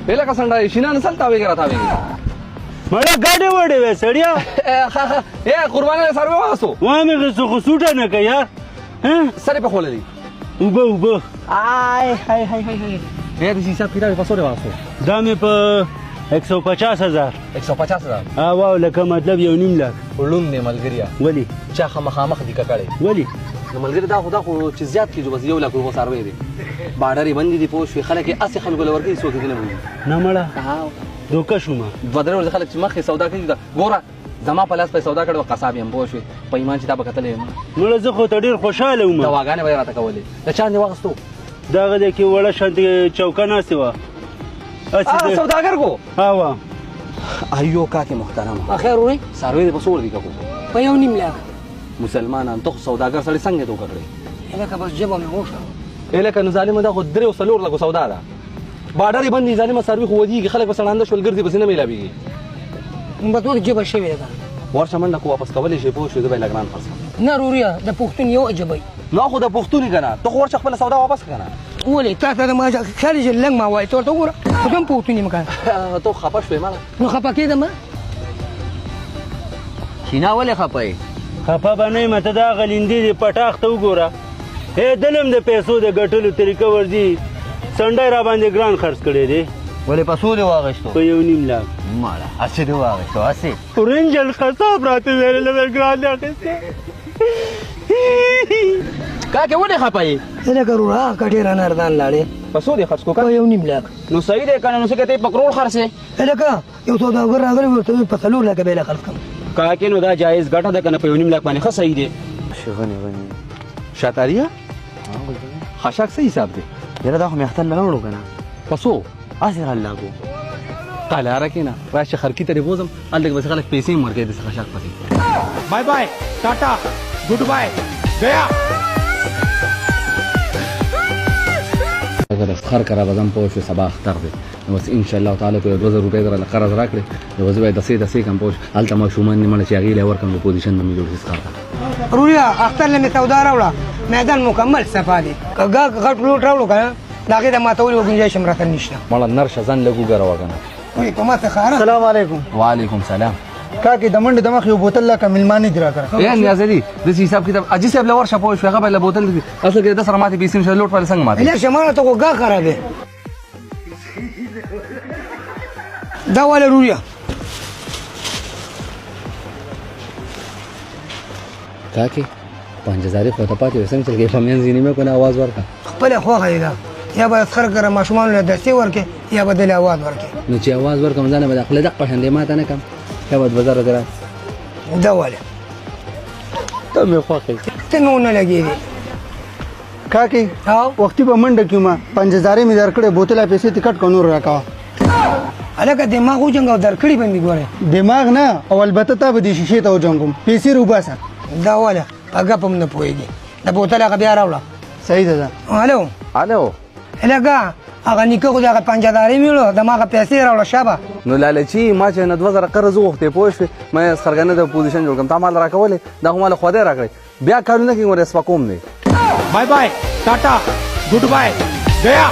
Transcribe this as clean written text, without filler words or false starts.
پهله کا سنډا شینان سل تاوي کرا تاوي مړه ګاډي وړي وې سړیا اے قربانه سره واسو وامه غسو خسوټه نه کیا ها سره په خولې وبو آی هاي هاي هاي اے د حساب کتاب په سره واسو دا مې په 150,000 150,000 واو لکه مطلب 1.5 لک ولون نه ملګریا ولی چا خامخ دي کړي ولی نو ملګری دا خدا خو چې زیات کیږي بس 1 لک روپے سروي دي باډرې باندې دي پوښ خلک اسې خلکو لور کې سوګ دي نه وي نه مړه دوکه شوما بدر ور خلک چې مخې سودا کوي ګوره زما په لاس په سودا کړو قصاب يم پوښ په ایمان چې دا به کتلې مړه زه خو ته ډیر خوشاله وم دواګانې به راته کولې د چا نه واغستو دا غده کې وړه شانتي چوکا نه سیوا سوداګر کو ها وا ایو کا کې محترم اخر وې سروي په سور دي کو په 1.5 لک مسلمانان ته سوداګر سره څنګه تو کړی الکه بس جبه مې وښه الکه نو ظالم دا خو درې وسلور لګو سودا ده باډر باندې ظالم سروي خو ودی خلک وسړاند شول ګرځي بس نه ملابيږي په تو جبه شوی ده ورشه منډه کو واپس کولې شي پوه شو د بیلګران فرص نه روریا د پښتون یو عجبای نو خو د پښتوني کنه ته ورشه خپل سودا واپس کنه ولې تا ته ما خارج لنګ ما وای ته وګوره کوم پښتوني مکان ته خپه شوې ما نو خپه کېدم کینا ولې خپه خپه باندې مته دا غلیندې پټاخ ته وګوره اے دلم د پیسو د ګټلو طریقه ورځي سنډای را باندې ګران خرڅ کړي دي ولې پسو دی واغښتو په 1.5 لک مالا اسې دی واغښتو اسې اورنجل خصاب راته ویل له ګران نه اخیسته کا کې ونه خپای الکه رورا کټه رانه اردان لاړې پسو دی خرڅ کو په 1.5 لک نو صحیح دی کنه نو څه کته پکروړ خرڅه الکه یو سوداګر راغلی ورته په 3 لک به خرڅ کړم کا کې نو دا جایز ګټه ده کنه په 1.5 لک باندې ښه صحیح دی شغني غني شاتاریا خشاک څه حساب دی یره دا خو مختل نه وړو کنه پسو اسیر الله کو قال راکینا راشه خرکی ته بوزم الګ بس خلک پیسې مرګې د خشاک پتی bye bye tata goodbye गया اگر افتخار کرا بزم پوه سبا اختر دی نو بس ان شاء الله تعالی په 2000 روپے در قرض راکړي نو وځي د سې کم پوه الته ما شومان نه مړ چې غیله ورکم په پوزیشن باندې جوړ ښکار روریا اختر له سودا راوړه میدان مکمل صفا دي کګه غټ لوټ راوړو کنه داګه د ماتول وګنجای شمرته نشته مړ نر شزن لګو غره وګنه وای په ما ته خاره السلام علیکم وعلیکم سلام کا کې د منډه د مخ یو بوتل لا کملمانی درا کړ اے نیازری د حساب کتاب اجي صاحب لور شپو شو هغه بل بوتل دي اصل کې د سره ماته 20 مشه لوټ پر څنګه ماته اله شماره ته وګه خرابې دا ولا روریا کاکي 5000 خو ته پاتې وسنګ چې په مېن زینې مې کو نه आवाज ورکا خپل خو غیدا یا به خر کړه ماشومان له درسي ورکه یا بدل आवाज ورکه نو چې आवाज ورکم ځنه به خپل دغه پښندې ماته نه کم یا به بازار درا دا ولا ته مې خوخه ته نو نه لګېږي کا کې وختي په منډه کې ما 5000 می درکړې بوتل پیسې ټیکټ کو نور راکا الکه دماغ وجنګ درکړي باندې ګوره دماغ نه او البته ته به د شیشې ته وجنګم پیسې روباسه دا ولا هغه په من پويږي دا بوتل هغه بیا راوړه صحیح ده الو الو الکه هغه نیکه خو دا 5000 میلو دماغه پیسې راوړه شابه نو لالچی ما چې نه 2000 قرض وخته پوښ مې سرګنه د پوزیشن جوړ کوم تا مال راکولې دا مال خو دې راکړي بیا کارونه کې ور اسپا کوم نه bye bye tata goodbye गया